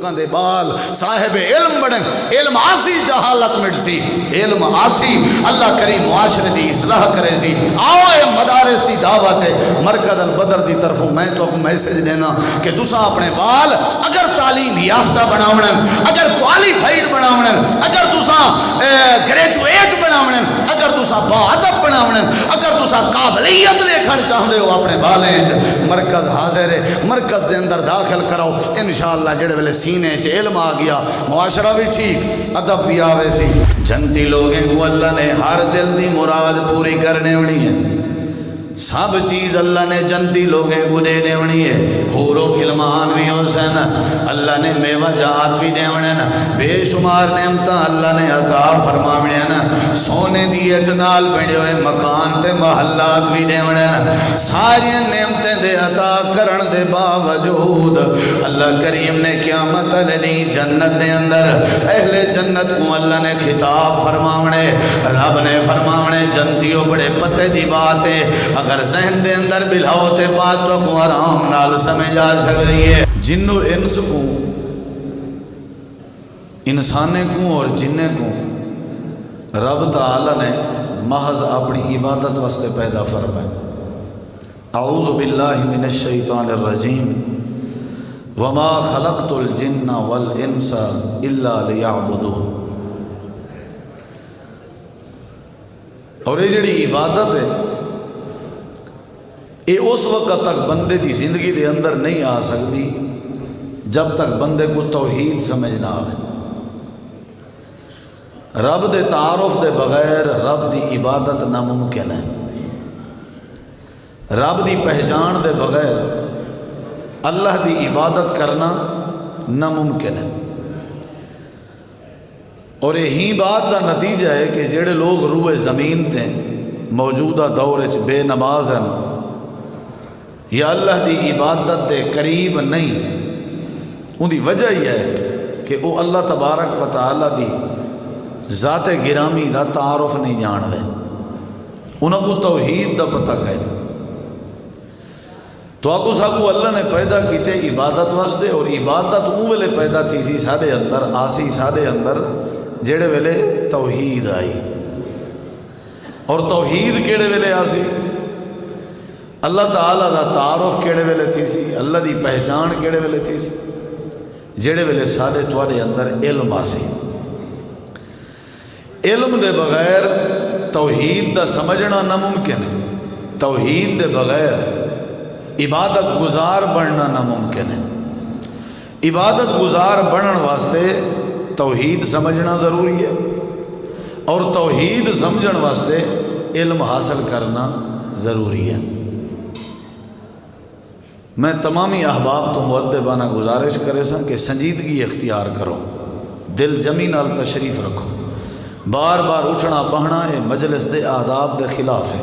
لوکاں دے بال صاحب علم بڑھن علم آسی جہالت مٹ سی علم آسی اللہ کریم معاشرے دی اصلاح کرے سی آؤ اے مدارس دی دعوت ہے مرکز البدر دی طرفوں میں تو کو میسج دینا کہ تساں اپنے بال اگر تعلیم یافتہ بناونن اگر کوالیفائیڈ بناونن اگر تساں گریجویٹ بناونن اگر تساں باادب بناونن اگر تساں قابلیت لکھن چاہندے ہو اپنے بالیں مرکز حاضر ہے مرکز دے اندر داخل کراؤ انشاءاللہ جڑے ویلے سینے چ علم آ گیا معاشرہ بھی ٹھیک ادب بھی آوے سی جنتی لوگیں کو اللہ نے ہر دل دی مراد پوری کرنے ہونی ہے سب چیز اللہ نے جنتی لوگیں کو دینے ہونی ہے حور و غلمان بھی ہو سن اللہ نے میوہ جات بھی دیونے نا بے شمار نعمتاں اللہ نے عطا فرماونے نا سونے دی اٹنال بڑے ہوئے مکان تے محلات بھی دیونے نا ساری نعمتیں دے عطا کرن دے باوجود اللہ کریم نے قیامت علی جنت دے اندر اہل جنت کو اللہ نے خطاب فرماونے رب نے فرماونے جنتیوں بڑے پتے دی بات ہے اگر ذہن دے اندر بلاؤ تے بات تو کو آرام نال سمجھ آ سکتی ہے جن و انس کو انسانے کو اور جننے کو رب تعالی نے محض اپنی عبادت واسطے پیدا فرمائے اعوذ باللہ من الشیطان الرجیم وما خلقت الجن والانس الا لیعبدون اور یہ جڑی عبادت ہے یہ اس وقت تک بندے دی زندگی دے اندر نہیں آ سکتی جب تک بندے کو توحید سمجھ نہ آئے رب دے تعارف دے بغیر رب دی عبادت ناممکن ہے رب دی پہچان دے بغیر اللہ دی عبادت کرنا ناممکن ہے اور یہی بات دا نتیجہ ہے کہ جڑے لوگ روئے زمین تے موجودہ دور وچ بے نماز ہیں یا اللہ دی عبادت دے قریب نہیں ان دی وجہ یہ ہے کہ وہ اللہ تبارک و تعالی دی ذات گرامی دا تعارف نہیں جان دے انہوں کو توحید دا پتہ کہے تو آگو ساکو اللہ نے پیدا کیتے عبادت واسطے اور عبادت اون ویلے پیدا تھی سی سارے اندر آسی سارے اندر جڑے ویلے توحید آئی اور توحید کیڑے ویلے آسی اللہ تعالیٰ دا تعارف کیڑے ویلے تھی سی اللہ دی پہچان کیڑے ویلے تھی سی جڑے ویلے سارے توارے اندر علم آسی علم دے بغیر توحید دا سمجھنا ناممکن ہے توحید دے بغیر عبادت گزار بننا ناممکن ہے عبادت گزار بنن واسطے توحید سمجھنا ضروری ہے اور توحید سمجھن واسطے علم حاصل کرنا ضروری ہے میں تمامی احباب تو مؤدبانہ گزارش کرے سا کہ سنجیدگی اختیار کرو دل جمی نال تشریف رکھو بار بار اٹھنا بہنا یہ مجلس دے آداب دے خلاف ہے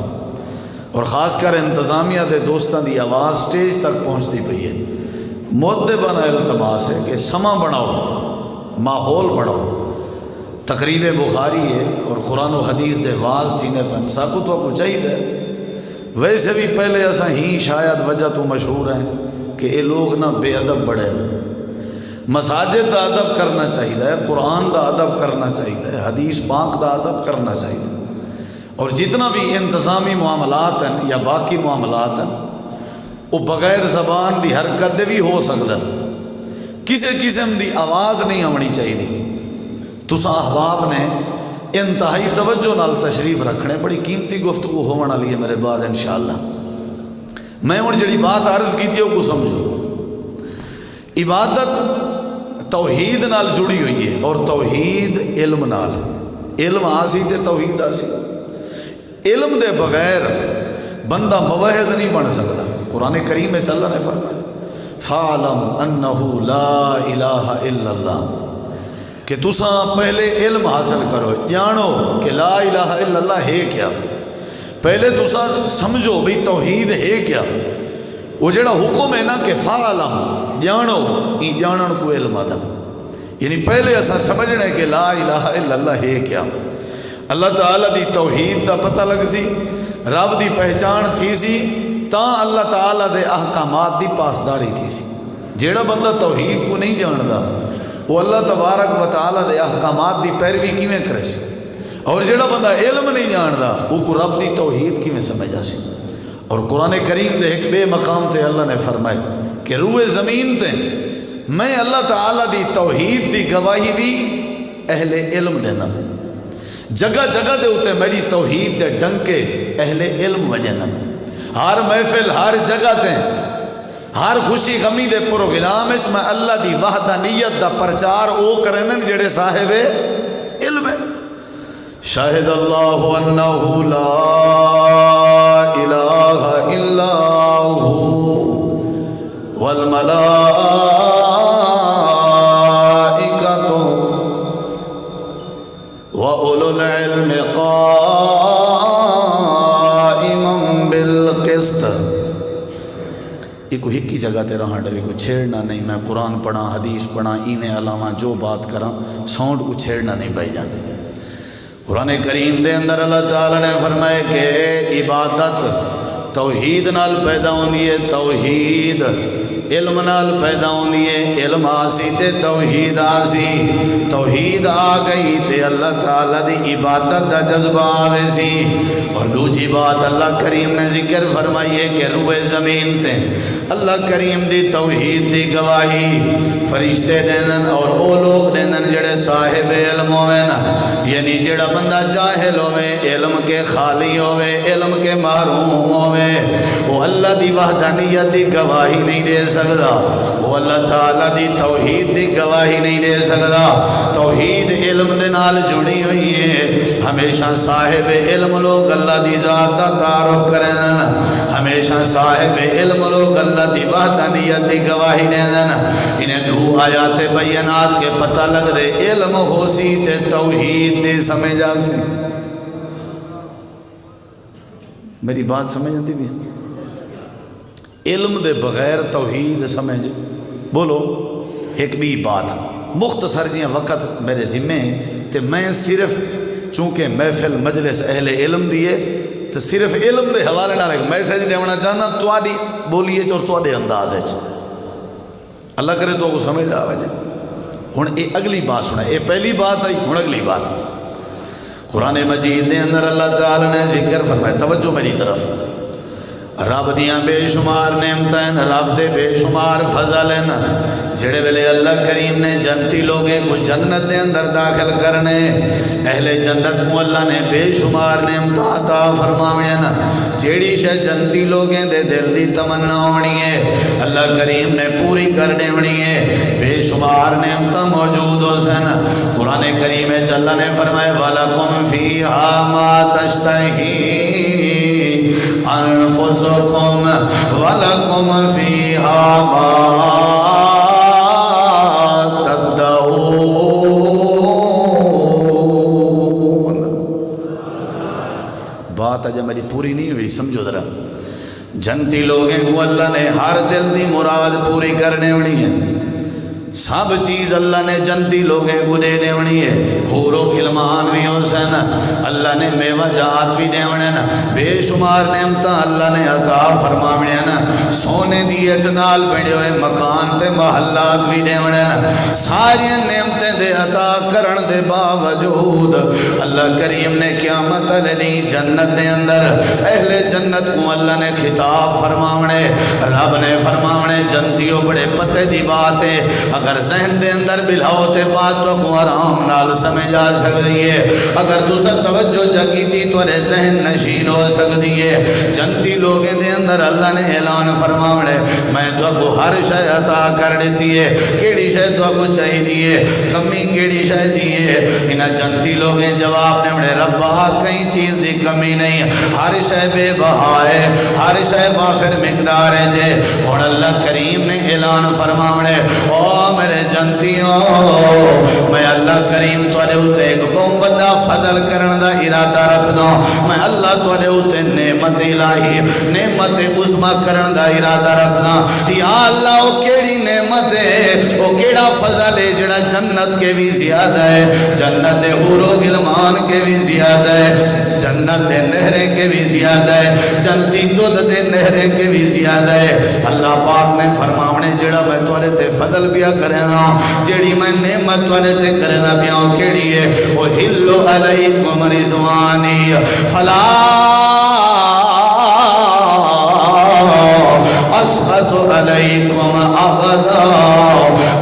اور خاص کر انتظامیہ دے دوستان دی آواز سٹیج تک پہنچتی پئی ہے مؤدبانہ التماس ہے کہ سما بناؤ ماحول بناؤ تقریب بخاری ہے اور قرآن و حدیث دے واز تھی نے پن ساکو تو کو چاہیے ویسے بھی پہلے ایسا ہی شاید وجہ تو مشہور ہیں کہ یہ لوگ نہ بے ادب بڑے مساجد دا ادب کرنا چاہیے قرآن دا ادب کرنا چاہیے حدیث پاک دا ادب کرنا چاہیے اور جتنا بھی انتظامی معاملات ہیں یا باقی معاملات ہیں وہ بغیر زبان دی حرکت دے بھی ہو سکتا کسی قسم دی آواز نہیں آنی چاہیے تسا احباب نے انتہائی توجہ نال تشریف رکھنے بڑی قیمتی گفتگو ہونے والی ہے میرے بعد انشاءاللہ میں ہوں جڑی بات عرض کی تھی وہ کو سمجھو عبادت توحید نال جڑی ہوئی ہے اور توحید علم نال علم آسی تے توحید آسی علم دے بغیر بندہ موحد نہیں بن سکتا قرآن کریم میں اللہ نے فرمایا فَعْلَمْ أَنَّهُ لَا إِلَهَ إِلَّا اللَّهُ کہ تساں پہلے علم حاصل کرو جانو کہ لا الہ الا اللہ ہے کیا پہلے تساں سمجھو بھی توحید ہے کیا وہ جڑا حکم ہے نا کہ فعلم جانو یہ جانن کو علم آدم یعنی پہلے ایسا سمجھنے کہ لا الہ الا اللہ ہے کیا اللہ تعالیٰ دی توحید دا پتہ لگ سی رب دی پہچان تھی سی تا اللہ تعالیٰ دے احکامات دی پاسداری تھی سی جیڑا بندہ توحید کو نہیں جاندا وہ اللہ تبارک و تعالیٰ دے احکامات دی پیروی کیویں کرے سی، اور جیڑا بندہ علم نہیں جاندا وہ کو رب دی توحید کیویں سمجھا سی۔ اور قرآن کریم دے ایک بے مقام تے اللہ نے فرمائے کہ روئے زمین تے میں اللہ تعالیٰ دی توحید دی گواہی بھی اہل علم دینا، جگہ جگہ دے ہوتے میری توحید دے ڈنکے اہل علم وجینا، ہر محفل ہر جگہ تے ہر خوشی غمی دے پروگرام وچ میں اللہ دی وحدانیت دا پرچار او کرن جڑے صاحب علم ہے۔ شاہد اللہ انہ لا الہ الا ہو والملائکۃ وَأُولُو الْعِلْمِ قَائِمًا بِالْقِسْطِ۔ یہ کوئی ہکی جگہ تے رہاں ڈوی کو چھیڑنا نہیں، میں قرآن پڑھا حدیث پڑھا اینے علاوہ جو بات کراں ساؤنڈ کو چھیڑنا نہیں بھائی جان۔ قرآن کریم دے اندر اللہ تعالیٰ نے فرمائے کہ عبادت توحید نال پیدا ہونی ہے، توحید علم نال پیدا ہونی ہے، علم آسی تے توحید آسی، توحید آ گئی تے اللہ تعالیٰ دی عبادت دا جذبہ آوے سی۔ اور دوسری بات اللہ کریم نے ذکر فرمائیے کہ روئے زمین تے اللہ کریم دی توحید دی گواہی فرشتے دینن اور او لوگ دینن جڑے صاحب علم ہوئے نا، یعنی جڑا بندہ جاہل ہوئے، علم کے خالی ہوئے، علم کے محروم ہوئے، وہ اللہ دی وحدانیت دی گواہی نہیں دے سکتا، وہ اللہ تعالیٰ دی توحید دی گواہی نہیں دے سکتا۔ توحید علم دے نال جڑی ہوئی ہے، ہمیشہ صاحب علم لوگ اللہ دی ذات دا تعارف کرن، ہمیشہ صاحب علم لوگ اللہ دی وحدانیت دی گواہی دین۔ انہیں دو آیات بینات کے پتہ لگ دے علم ہو سی تے توحید دی سمجھا سی۔ میری بات سمجھ آتی بھی؟ علم دے بغیر توحید سمجھ بولو۔ ایک بھی بات مختصر جی وقت میرے ذمے تے میں صرف چونکہ محفل مجلس اہل علم دیے تو صرف علم دے حوالے نہ ایک میسیج دیونا چاہنا تواڈی بولیے اور تواڈے انداز ہے، اللہ کرے تو کو سمجھ آوے جائے۔ ہن اے اگلی بات سنا، اے پہلی بات آئی، ہن اگلی بات قرآن مجید دے اندر اللہ تعالی نے ذکر فرمایا، توجہ میری طرف، رب دیاں بے شمار نعمتیں، رب دے بے شمار فضل ہیں، جڑے ویلے اللہ کریم نے جنتی لوگیں کو جنت دے اندر داخل کرنے، اہل جنت کو اللہ نے بے شمار نعمت عطا فرماویں نا، جیڑی شے جنتی لوگیں دے دل دی تمنا ہونی ہے اللہ کریم نے پوری کرنے ہونی ہے، بے شمار نعمت موجود ہو سن۔ قرآن کریم میں اللہ نے فرمایا وَلَكُمْ فِيهَا مَا تَشْتَهِي انفسکم ولکم فیہا ما تدعون۔ بات آج میری پوری نہیں ہوئی، سمجھو ذرا۔ جنتی لوگیں کو اللہ نے ہر دل دی مراد پوری کرنے ہونی ہے، سب چیز اللہ نے جنتی لوگیں کو دینے ہونی ہے، حور و غلمان بھی ہو سن، اللہ نے میوہ جات بھی دیونے نا، بے شمار نعمتاں اللہ نے عطا فرماونے نا، سونے دی اٹنال بڑے ہوئے مکان تے محلات بھی دیونے نا، ساری نعمتیں دے عطا کرن دے باوجود اللہ کریم نے قیامت علی جنت دے اندر اہل جنت کو اللہ نے خطاب فرماونے، رب نے فرماونے جنتیوں بڑے پتے دی بات ہے، اگر ذہن دے اندر بلاؤ تے بات تو کو آرام نال سمجھ آ سکتی ہے، اگر تسا توجہ جگی تھی تو ذہن نشین ہو سکتی ہے۔ جنتی لوگیں دے اندر اللہ نے اعلان فرماونے میں تو کو ہر شے عطا کر دیتی ہے، کیڑی شے تو کو چاہی دیئے، کمی کیڑی شے دیئے، انہاں جنتی لوگیں جواب نے بڑے ربا کئی چیز دی کمی نہیں، ہر شے بے بہا ہے، ہر شے وافر مقدار ہے جے۔ اور اللہ کریم نے اعلان فرماونے او میرے جنتیوں میں اللہ کریم تو علیہ ایک بہت بڑا فضل کرن دا ارادہ رکھدا میں اللہ تواڈے اوتے نعمت الہی نعمت عظما کرن دا ارادہ رکھدا یا اللہ او کیڑی نعمت ہے او کیڑا فضل ہے جڑا جنت کے بھی زیادہ ہے جنت دے حور و غلمان کے بھی زیادہ ہے جنت دے نہریں کے بھی زیادہ ہے جنتی دودھ دے نہریں کے بھی زیادہ ہے اللہ پاک نے فرماونے جڑا میں تواڈے تے فضل بیا کرنا جڑی میں نعمت تواڈے تے کرنا پیا او کیڑی ہے او ہلو علیکم رضوانی فلا اسخط علیکم ابدا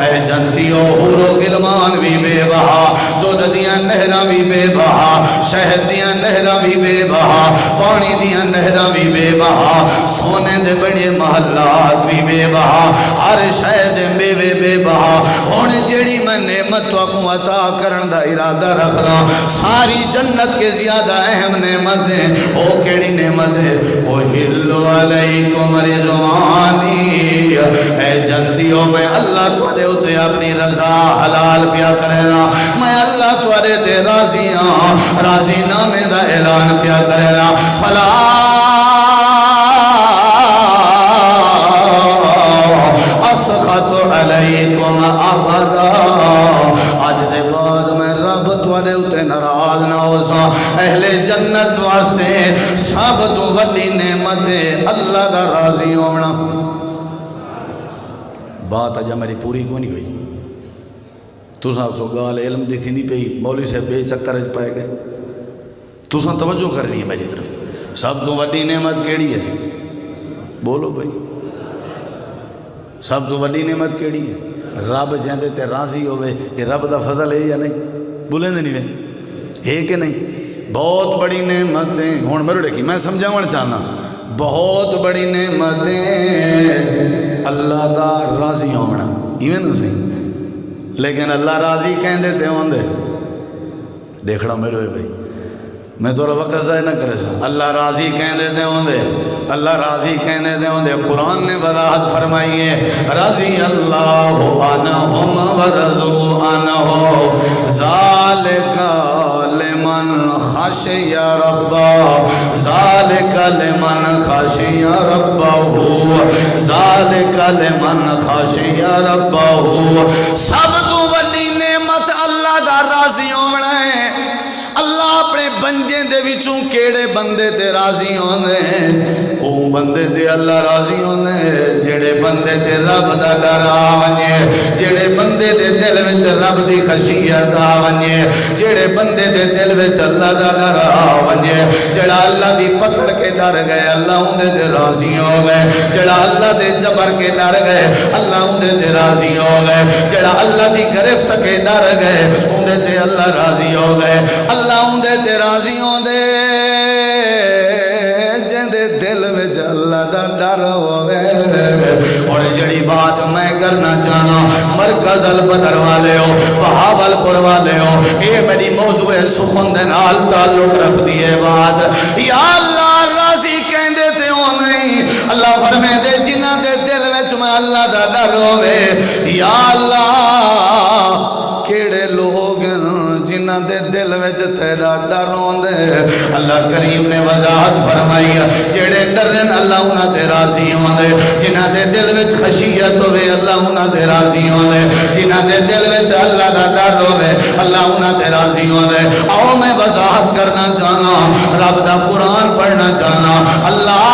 اے جنتیو حور و غلمان بھی بے بہا دودھ دیاں نہراں بھی بے بہا شہد دیاں نہراں بھی بے بہا پانی دیاں نہراں بھی بے بہا سونے دے بڑے محلات بھی بے بہا ہر شہد میوے بے بہا ہن جیڑی میں نعمت کو عطا کرن دا ارادہ رکھدا ساری جنت کے زیادہ اہم نعمت ہے او کیڑی نعمت ہے او ہلو علیکم رضوانی اے جنتیو میں اللہ تواڈے اوتے اپنی رضا حلال پیا کرنا میں اللہ تواڈے تے راضی ہاں راضی نامے دا اعلان پیا کرنا فلا اسخط علیکم ابدا آج دے بعد میں رب تواڈے اوتے ناراض نہ ہو سا اہل جنت واسطے سب تو وڈی نعمت ہے اللہ دا راضی ہونا بات اجا میری پوری کو نہیں ہوئی تساں سو گال علم دی تھیندی پئی مولوی صاحب بے چکر وچ پائے گئے تساں توجہ کرنی ہے میری طرف سب تو وڈی نعمت کیڑی ہے بولو بھائی سب تو وڈی نعمت کیڑی ہے رب جیندے تے راضی ہوئے یہ رب دا فضل ہے یا نہیں بولیں دے نہیں وے ہے کہ نہیں بہت بڑی نعمتیں ہون میرے دیکھی میں سمجھاون چاہنا بہت بڑی نعمتیں اللہ دا راضی ہونا ایویں نہ صحیح لیکن اللہ راضی کہیں دیتے ہوں دے دیکھنا میرے ہوئے بھائی میں تو وقت ضائع نہ کرے سا اللہ راضی کہیں دیتے ہوں دے اللہ راضی کہیں دیتے ہوں دے قرآن نے وضاحت فرمائی ہے رضی اللہ عنہم ورضوا عنہ ذالک لمن خشی ربہ ذالک لمن خشی ربہ ذالک لمن خشی ربہ سب تو وڈی نعمت اللہ دا راضی ہونا ہے اللہ اپنے بندے دے وچوں کیڑے بندے تے راضی ہوندے او بندے تے اللہ راضی ہوندے جڑے بندے تے رب دا ڈر آ ونجے جڑے بندے دے دل وچ رب دی خشیت آ ونجے جڑے بندے دے دل وچ اللہ دا ڈر آ ونجے جڑا اللہ دی پکڑ کے ڈر گئے اللہ اون دے راضی ہو گئے جڑا اللہ دے جبر کے ڈر گئے اللہ اون دے راضی ہو گئے جڑا اللہ دی گرفت کے ڈر گئے اون دے اللہ راضی ہو گئے اللہ اون دے راضی ہوں دے جندے دل وچ اللہ دا ڈر ہوئے اور جڑی بات میں کرنا چاہنا مرکز البدر والے ہو بہاول پور والے ہو اے میری موضوع سخن دے نال تعلق رکھ دیئے بات یا اللہ راضی کہیں دیتے ہو نہیں اللہ فرمے دے جنہ دے دل وچ میں اللہ دا ڈر ہوئے یا اللہ کیڑے لوگ جنہ دے دل وچ تیرا ڈر ہوندے اللہ کریم نے وضاحت فرمائی جڑے ڈرن اللہ انہاں تے راضی ہوندے جنہ دے دل وچ خشیت ہوے اللہ انہاں تے راضی ہوندے جنہ دے دل وچ اللہ دا ڈر ہوے اللہ انہاں تے راضی ہوندے آؤ میں وضاحت کرنا چاہنا رب دا قرآن پڑھنا چاہنا اللہ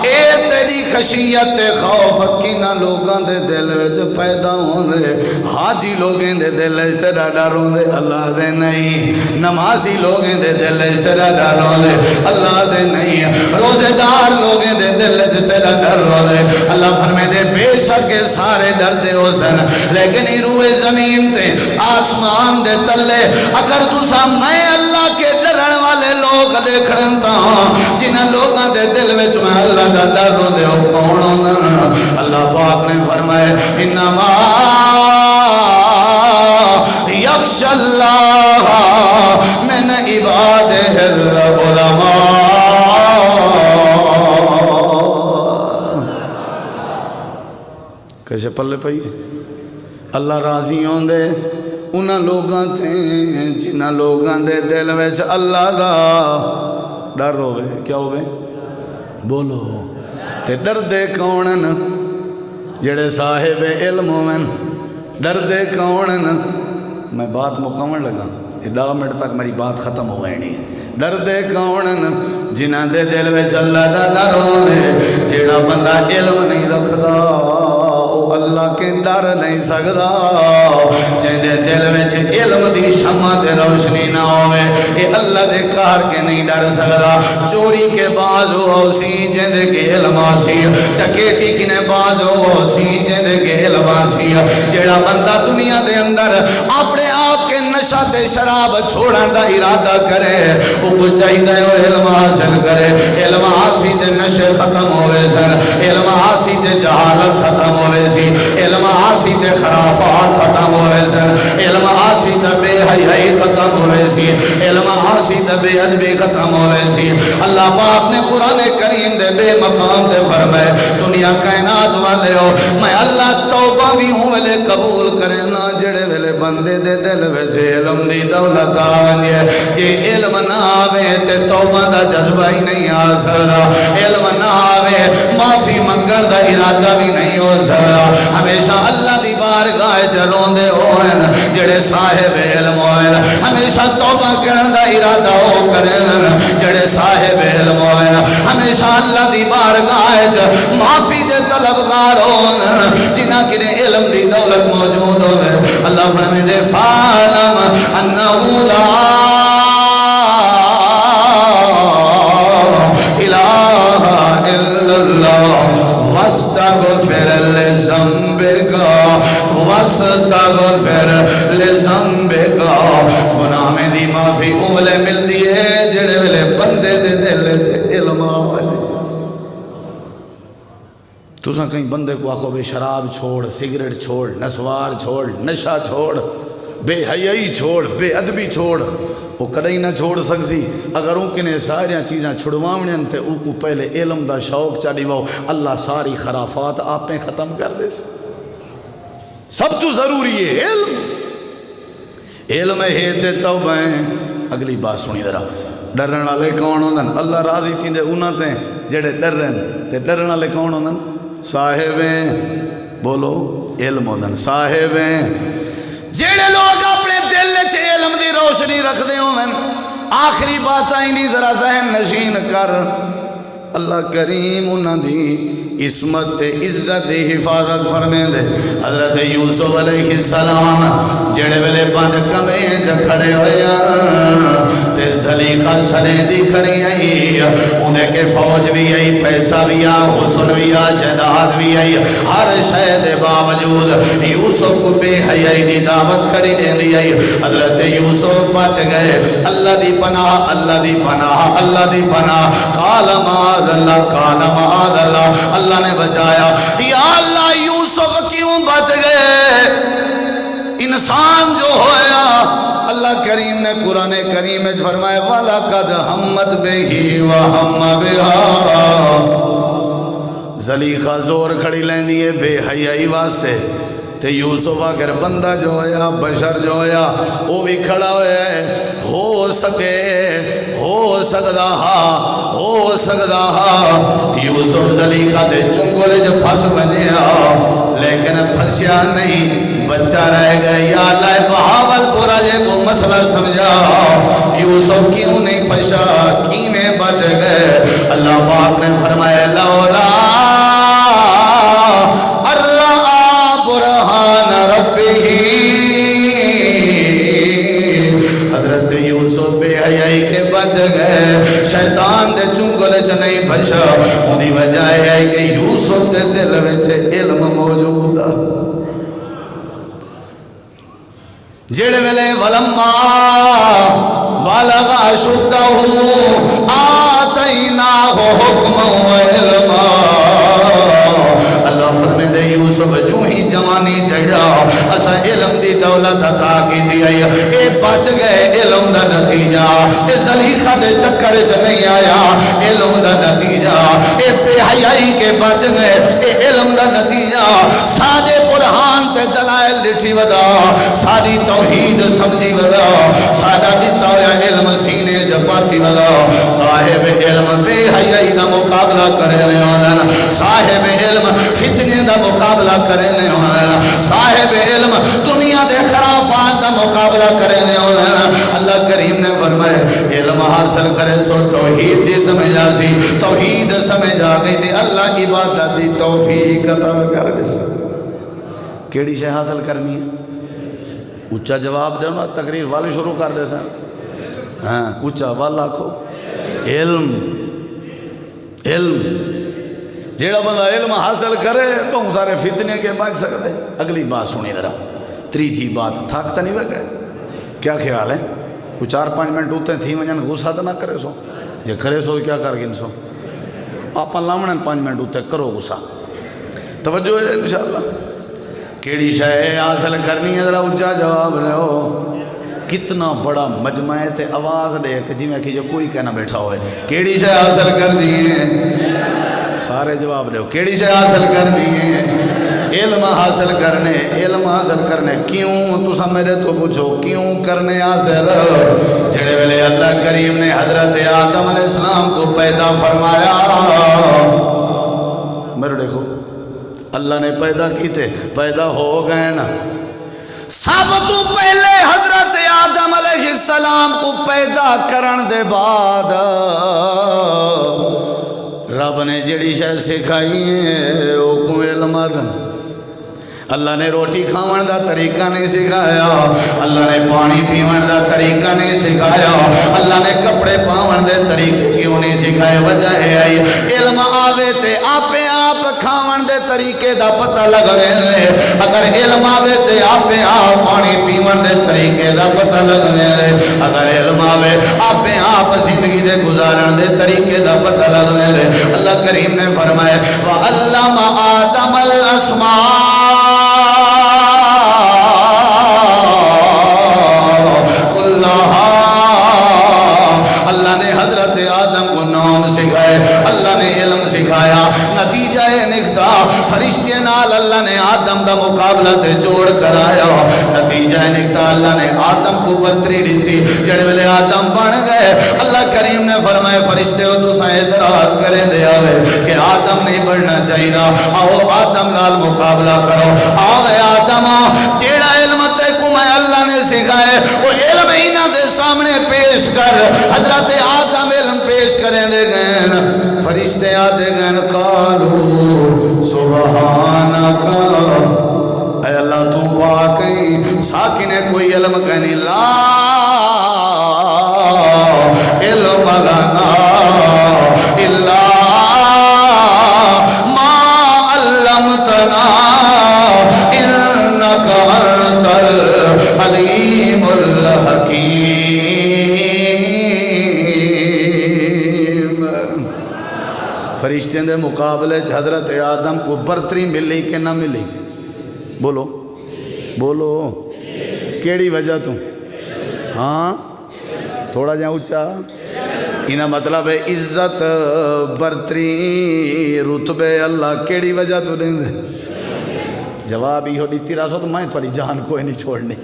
اے تیری خشیت خوف کنہ لوگاں دے دل وچ پیدا ہوندے حاجی لوگیں دے دل وچ تیرا ڈر ہوندے اللہ دے نہیں نمازی لوگیں دے دل وچ تیرا ڈر ہوندے اللہ دے نہیں روزے دار لوگیں دے دل وچ تیرا ڈر ہوندے اللہ فرمے دے بے شک سارے ڈر دے ہو سن لیکن روئے زمین تے آسمان دے تلے اگر تسا میں اللہ کے ڈرن والے لوگ دیکھن تا جنہ لوگاں دے دل وچ میں اللہ دا ڈر ہوندے او کون ہوندے اللہ پاک نے فرمایا انما یخشی اللہ من عبادہ العلماء کیسے پلے پئی اللہ راضی ہوندے انہاں لوگاں تے جنہاں لوگاں دے دل وچ اللہ دا ڈر ہوئے. کیا ہوئے؟ بولو. تے ڈر دے کونن؟ جڑے صاحب علم ہوئن. ڈر دے کونن؟ میں بات مکمل لگا، 10 منٹ تک میری بات ختم ہو گئی نہیں. ڈر دے کونن؟ جنہاں دے دل وچ اللہ دا ڈر ہوئے. جڑا بندہ علم نہیں رکھدا او اللہ کے ڈر نہیں سکدا. جن دے دل وچ علم دی شمع تے روشنی نہ ہوئے اے اللہ دے کار کے نہیں ڈر سکدا. چوری کے باز ہو سی جن دے کے علم آسی، ڈکیٹی کنے باز ہو سی جن دے کے علم آسی. جڑا بندہ دنیا دے اندر اپنے آپ کے نشہ تے شراب چھوڑن دا ارادہ کرے او کو چاہیے او علم حاصل کرے. علم آسی تے نشے ختم ہوئے سن، علم آسی تے جہالت ختم ہوئے سی، علم آسی تے خرافات ختم ہوئے سن، علم آسی تے بے حیائی ختم ہوئے سی، علم آسی تے بے ادبی ختم ہوئے سی. اللہ پاک نے قرآن کریم دے بے مقام دے فرمائے دنیا کائنات والے ہو میں اللہ توبہ بھی ہوں ویلے قبول کرے نا جڑے ویلے بندے دے دل وچ علم دی دولت آوندی ہے. جے علم نہ آوے تے توبہ دا جذبہ ہی نہیں آ سکدا. علم نہ آوے معافی منگن دا ارادہ بھی نہیں ہو سکدا. ہمیشہ اللہ دی بارگاہ چ روندے ہوئن جڑے صاحب علم ہوئن. ہمیشہ توبہ کرن دا ارادہ ہو کرن جڑے صاحب علم ہوئن. ہمیشہ اللہ دی بارگاہ چ معافی دے طلبگار ہون جنہاں کنے علم دی دولت موجود ہوئے. اللہ فرمائے فعلم انہ لا الہ الا اللہ واستغفر لذنبک واستغفر لذنبک. گناہ میں دی معافی اولے مل دی ہے جڑے ویلے بندے دے دل وچ علم آوے. تساں کہیں بندے کو آخو بے شراب چھوڑ، سگریٹ چھوڑ، نسوار چھوڑ، نشہ چھوڑ، بے حیائی چھوڑ، بے ادبی چھوڑ، وہ کدی نہ چھوڑ سکسی. اگر ان کنے ساری چیزاں چھڑواویں تے او کو پہلے علم دا شوق چاڑی واؤ اللہ ساری خرافات آپ نے ختم کر دے. سب تو ضروری ہے علم. علم ہے تے توبہ ہے. اگلی بات سنی ذرا. ڈرن والے کون ہوندن؟ اللہ راضی تھیندے انہاں تے جڑے ڈرن. تے ڈرن والے کون ہوندن؟ صاحب بولو علم ہوندن. صاحب جڑے لوگ اپنے دل وچ علم دی روشنی رکھدے ہون. آخری بات آئی نہیں ذرا ذہن نشین کر. اللہ کریم انہاں دی عصمت تے عزت دی حفاظت فرمے دے. حضرت یوسف علیہ السلام جڑے ویلے بند کمرے چ کھڑے ہوئے تے زلیخا سنے دی کھڑی آئی. انہیں کے فوج بھی آئی، پیسہ بھی آ، حسن بھی آ، جائیداد بھی آئی، ہر شے دے باوجود یوسف کو بے حیائی دی دعوت کھڑی دیندی آئی. حضرت یوسف بچ گئے. اللہ دی پناہ، اللہ دی پناہ، اللہ دی پناہ. قال معاذ اللہ، قال معاذ اللہ. اللہ نے بچایا. یا اللہ یوسف کیوں بچ گئے؟ انسان جو ہویا اللہ کریم نے قرآن کریم میں فرمائے وَلَقَدْ هَمَّتْ بِهِ وَهَمَّ بِهَا. زلیخا زور کھڑی لیندی ہے بے حیائی واسطے. تے یوسف آخر بندہ جو ہویا، بشر جو ہویا وہ بھی کھڑا ہویا ہے. ہو سکے، ہو سکدا ہا، ہو سکدا ہا یوسف زلیخا دے چنگلے جو پھس بنیا لیکن پھسیا نہیں، بچہ رہ گئے. یا اللہ بہاول پورا جے کو مسئلہ سمجھا یوسف کیوں نہیں پھسا، کیویں بچ گئے؟ اللہ پاک نے فرمایا لولا برہان ربہ. حضرت یوسف بے حیائی کے بچ گئے، شیطان دے چنگل چ نہیں پھسا. اُنہی وجہ ہے کہ یوسف دے دل وچ علم موجود ہے. جڑے ویلے ولما بالغ اشدہ آتیناہ حکما و علما. اللہ فرمائے یوسف جو ہی جوانی چڑھا اسا علم دی دولت عطا کی دی. اے بچ گئے علم دا نتیجہ. اے زلیخا دے چکر چ نہیں آیا علم دا نتیجہ. اے بے حیائی کے بچ گئے اے علم دا نتیجہ. سادے قرآن تے دلائل لٹھی ودا ساری توحید سمجھی ودا ساڈا دتا ہویا علم سینے جپاتی ودا صاحب علم بے حیائی دا مقابلہ کرنے ہونا صاحب علم فتنے دا مقابلہ کرنے ہونا صاحب علم دنیا دے خرافات دا مقابلہ کرنے ہونا اللہ کریم نے فرمایا علم حاصل کرے سو توحید دی سمجھ آسی توحید سمجھ آ گئی تھی اللہ عبادت دی توفیق عطا کر دے کیڑی شے حاصل کرنی ہے اچھا جواب دے نا تقریر والی شروع کر دے سن ہاں اچھا والا کھو علم علم جیڑا بندہ علم حاصل کرے بہت سارے فتنے کے بچ سکتے اگلی بات سنی ذرا تیجی بات تھکتا نہیں وے گئے کیا خیال ہے وہ 4-5 منٹ ہوتے تھی وجن غصہ تو نہ کرے سو جے کرے سو کیا کر گن سو آپ لامن 5 منٹ ہوتے کرو غصہ توجہ ہے انشاءاللہ کیڑی شے حاصل کرنی ہے ذرا اچھا جواب رہو کتنا بڑا مجمع ہے تے آواز دے کہ جی میں کہ جو کوئی کہنا بیٹھا ہوئے کیڑی شے حاصل کرنی ہے سارے جواب دے کیڑی شے حاصل کرنی ہے علم حاصل کرنے کیوں تو میرے تو پوچھو کیوں کرنے حاصل جڑے ویلے اللہ کریم نے حضرت آدم علیہ السلام کو پیدا فرمایا میرے دیکھو اللہ نے پیدا کیتے پیدا ہو گئے نا سب تو پہلے حضرت آدم علیہ السلام کو پیدا کرن دے بعد رب نے جڑی شے سکھائی ہے او کو علم آدم اللہ نے روٹی کھاون دا طریقہ نہیں سکھایا اللہ نے پانی پیون دا طریقہ نہیں سکھایا اللہ نے کپڑے پاون دے طریقے کیوں نہیں سکھائے وجہ ہے آئی علم آوے تے آپ کھاون دے طریقے دا پتہ لگوے اگر علم آوے تے آپ پانی پیون دے طریقے دا پتہ لگوے اگر علم آوے آپ زندگی دے گزارن دے طریقے دا پتہ لگوے اللہ کریم نے فرمایا وَعَلَّمَ آدَمَ الْأَسْمَاءَ اللہ نے حضرت آدم کو نام سکھائے اللہ نے علم سکھایا نتیجہ نکتا فرشتے نال اللہ نے آدم دا مقابلہ تے جوڑ کرایا نتیجہ نکتا اللہ نے آدم کو برتری دی تھی جڑے ویلے آدم بن گئے اللہ کریم نے فرمائے فرشتے ہو تو سائے اعتراض کریں دے آوے کہ آدم نہیں بڑھنا چاہیے آؤ آدم نال مقابلہ کرو آوے آدم جیڑا علم تے کو میں اللہ نے سکھائے وہ علم ہی نہ دے سامنے پیش کر حضرت آدم علم پیش کریں دے گئے فرشتے آدھے گئے قالو سبحانک اے اللہ تو پاکی ساکن ہے کوئی علم کہنی لا علم لنا الا ما علمتنا انک انت العلیم الحکیم فرشتے دے مقابلے حضرت آدم کو برتری ملی کہ نہ ملی بولو بولو کیڑی وجہ تو ہاں تھوڑا جہاں اچھا انہا مطلب ہے عزت برتری رتبے اللہ کیڑی وجہ تو دیں دے جواب ہی ہو دیتی رہا سو تو میں پڑی جان کوئی نہیں چھوڑنی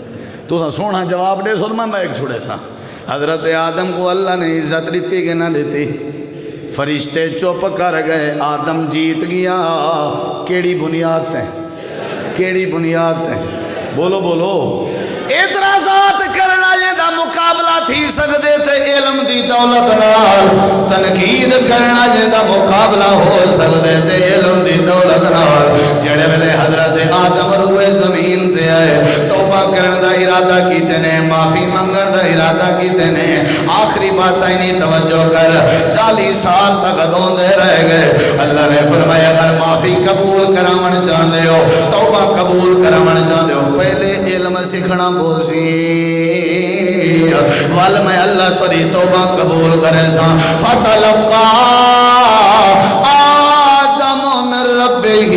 تو سونا جواب دے سو تو میں ایک چھوڑے سا حضرت آدم کو اللہ نے عزت دیتی کہ نہ دیتی فرشتے چپ کر گئے آدم جیت گیا کیڑی بنیاد ہے کیڑی بنیاد ہے بولو بولو اعتراضات کرنا یہ دا مقابلہ تھی سکتے تھے علم دی دولت نال تنقید کرنا یہ دا مقابلہ ہو سکتے تھے علم دی دولت نال جڑے ویلے حضرت آدم روئے زمین تے آئے توبہ کرن دا ارادہ کیتے نے معافی منگن دا ارادہ کیتے نے آخری بات نہیں توجہ کر 40 سال تک روندے رہ گئے اللہ نے فرمایا اگر معافی قبول کراون چاہندے ہو توبہ قبول کراون چاہندے ہو پہلے علم سکھنا بول سی وال میں اللہ تری توبہ قبول کرے سا فتلقا آدم من ربه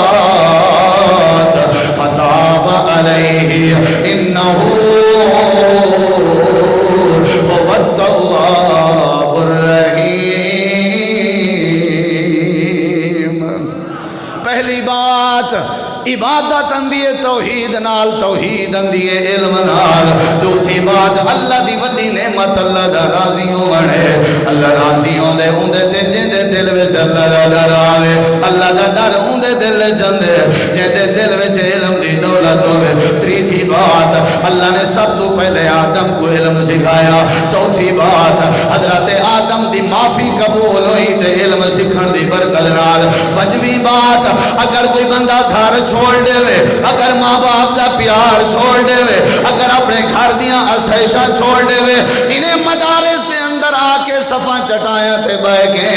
کلمات فتاب علیہ انہو هو التواب الرحیم پہلی بات عبادت اندیے توحید نال، توحید اندیے علم نال. دوسری بات اللہ دی وڈی نعمت اللہ دا راضی ہونے. اللہ راضی ہوندے اوندے تے جیندے دل وچ اللہ دا ڈر آوے. اللہ دا ڈر اوندے دل چندے جیندے دل وچ علم دی دولت ہوے. تیسری بات اللہ نے سب تو پہلے آدم کو علم سکھایا. چوتھی بات حضرت آدم دی معافی قبول ہوئی تے علم سکھن دی برکت نال. پنجویں بات اگر کوئی بندہ گھر چھوڑ دے وے، اگر ماں باپ دا پیار چھوڑ دے وے، اگر اپنے گھر دیاں آسائشاں چھوڑ دے وے، انہیں مدارس دے اندر آ کے صفاں چٹائیاں تے بہ کے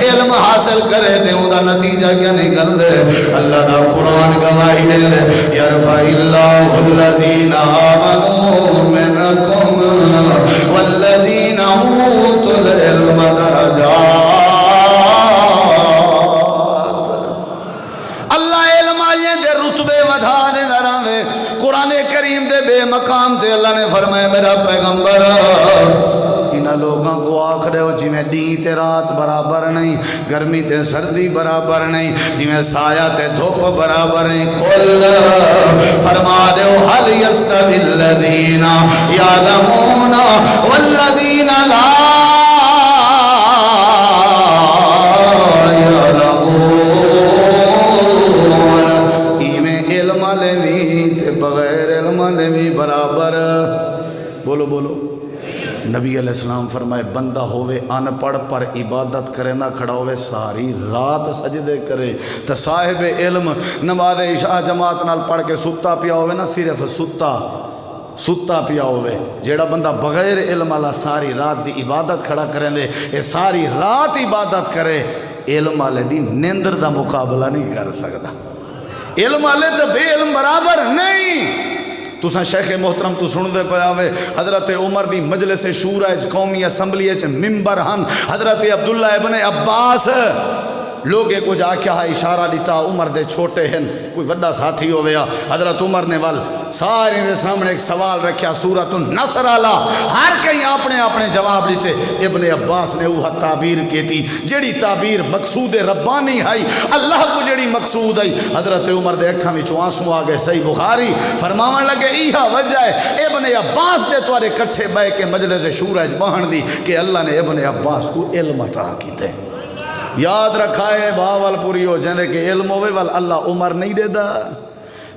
علم حاصل کرے تے اون دا نتیجہ کیا نکل دے. اللہ دا قرآن گواہی دے دے یرفع اللہ الذین آمنوا منکم والذین اوتوا العلم درجات. رتبے ودھا دے درانے. قرآن کریم دے بے مقام تے اللہ نے فرمایا میرا پیغمبر انہاں لوگاں کو آکھ رہے ہو جی میں دین تے رات برابر نہیں، گرمی تے سردی برابر نہیں، جی میں سایہ تے دھوپ برابر نہیں. قل فرما دے حل یستوی الذین یعلمون والذین لا بغیر علم بھی برابر. بولو بولو. نبی علیہ السلام فرمائے بندہ ہوئے ان پڑھ پر عبادت کرے نہ کھڑا ہوئے ساری رات سجدے کرے تو صاحب علم نماز عشاء جماعت نال پڑھ کے ستا پیا ہوئے نا، صرف ستا پیا ہوئے. جیڑا بندہ بغیر علم والا ساری رات دی عبادت کھڑا کریں دے اے ساری رات عبادت کرے، علم والے دی نیندر دا مقابلہ نہیں کر سکتا. علم والے تو بے علم برابر نہیں. تساں شیخ محترم تو سن دے پیا ہوئے حضرت عمر دی مجلس شورا قومی اسمبلی ممبر ہن حضرت عبداللہ ابن عباس لوگے کچھ آکھیا ہے اشارہ دیتا عمر دے چھوٹے ہیں کوئی وڈا ساتھی ہو گیا. حضرت عمر نے ول سارے دے سامنے ایک سوال رکھیا سورۃ النصر آلا، ہر کئی اپنے اپنے جواب دیتے. ابن عباس نے وہ تعبیر کیتی جیڑی تعبیر مقصود ربانی ہے اللہ کو جیڑی مقصود ہے. حضرت عمر دے اکھاں وچوں آنسو آ گئے. صحیح بخاری فرماون لگے ایہا وجہ ہے ابن عباس دے توارے کٹھے بیٹھ کے مجلس شورا بہن دی کہ اللہ نے ابن عباس کو علم عطا کیتے. یاد رکھا ہے باول پوری ہو جیندے کہ علم ہوئے وال اللہ عمر نہیں دے دا،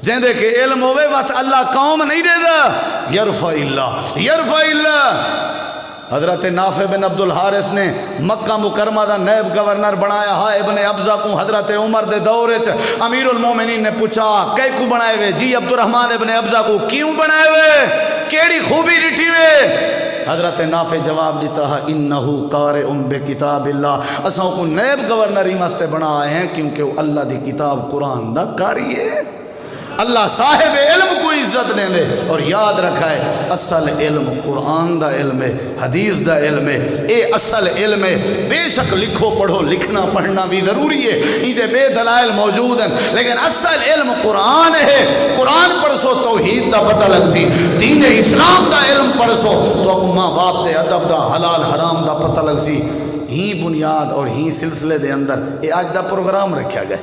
جیندے کہ علم ہوئے وال اللہ قوم نہیں دے دا. یرفع اللہ. حضرت نافع بن عبد الحارث نے مکہ مکرمہ دا نیب گورنر بنایا ہے ابن ابزہ کو. حضرت عمر دے دورے چ امیر المومنین نے پوچھا کئی کو بنائے ہوئے؟ جی عبد الرحمن ابن ابزہ کو. کیوں بنائے ہوئے؟ کیڑی خوبی ڈٹھی ہوئے؟ حضرت نافع جواب دیتا ہے انہو قارئ بکتاب اللہ، اساں کو نیب گورنر ہی واسطے بنا آئے ہیں کیونکہ وہ اللہ دی کتاب قرآن دا قاری ہے. اللہ صاحب علم کو عزت دیں دے. اور یاد رکھا ہے اصل علم قرآن دا علم ہے، حدیث دا علم ہے. اے اصل علم ہے. بے شک لکھو پڑھو لکھنا پڑھنا بھی ضروری ہے، ایدے بے دلائل موجود ہیں، لیکن اصل علم قرآن ہے. قرآن پڑھ سو توحید دا پتہ لگ سی، دین اسلام دا علم پڑھ سو تو ماں باپ دے ادب دا حلال حرام دا پتہ لگ سی. ہی بنیاد اور ہی سلسلے دے اندر اے آج دا پروگرام رکھا گئے.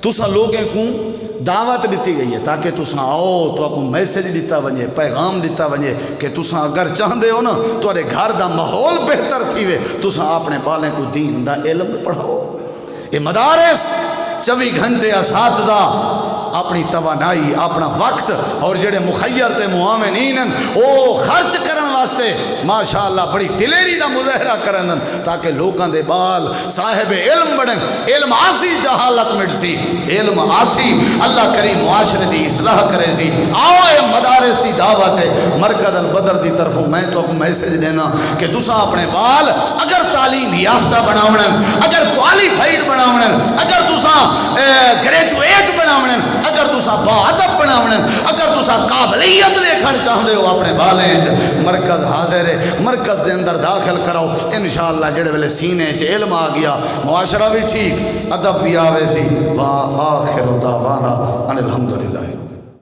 تساں لوگیں کو دعوت دیتی گئی ہے تاکہ تساں آؤ تو آپ کو میسیج دیتا ونجے، پیغام دیتا ونجے کہ تساں اگر چاہتے ہو نا تو ارے گھر دا ماحول بہتر تھی وے، تساں اپنے بالیں کو دین دا علم پڑھاؤ. یہ مدارس 24 گھنٹے اساتذہ اپنی توانائی اپنا وقت اور جڑے مخیر تے معاونین او خرچ کرن واسطے ماشاءاللہ بڑی دلیری دا مظاہرہ کرن تاکہ لوکاں دے بال صاحب علم بڑھن. علم آسی جہالت مٹ سی، علم آسی اللہ کریم معاشرے دی اصلاح کرے سی. آؤ اے مدارس دی دعوت ہے مرکز البدر دی طرفوں میں تو کو میسیج دینا کہ تساں اپنے بال اگر تعلیم یافتہ بناونن، اگر کوالیفائیڈ بناونن، اگر تساں گریجویٹ بناونن، اگر تسا با ادب بناونن، اگر تسا قابلیت لکھن چاہتے ہو اپنے بالیں مرکز حاضر ہے. مرکز دے اندر داخل کرو انشاءاللہ جڑے ویلے سینے چ علم آ گیا معاشرہ بھی ٹھیک ادب بھی آوے سی. وآخر دعوانا ان الحمدللہ.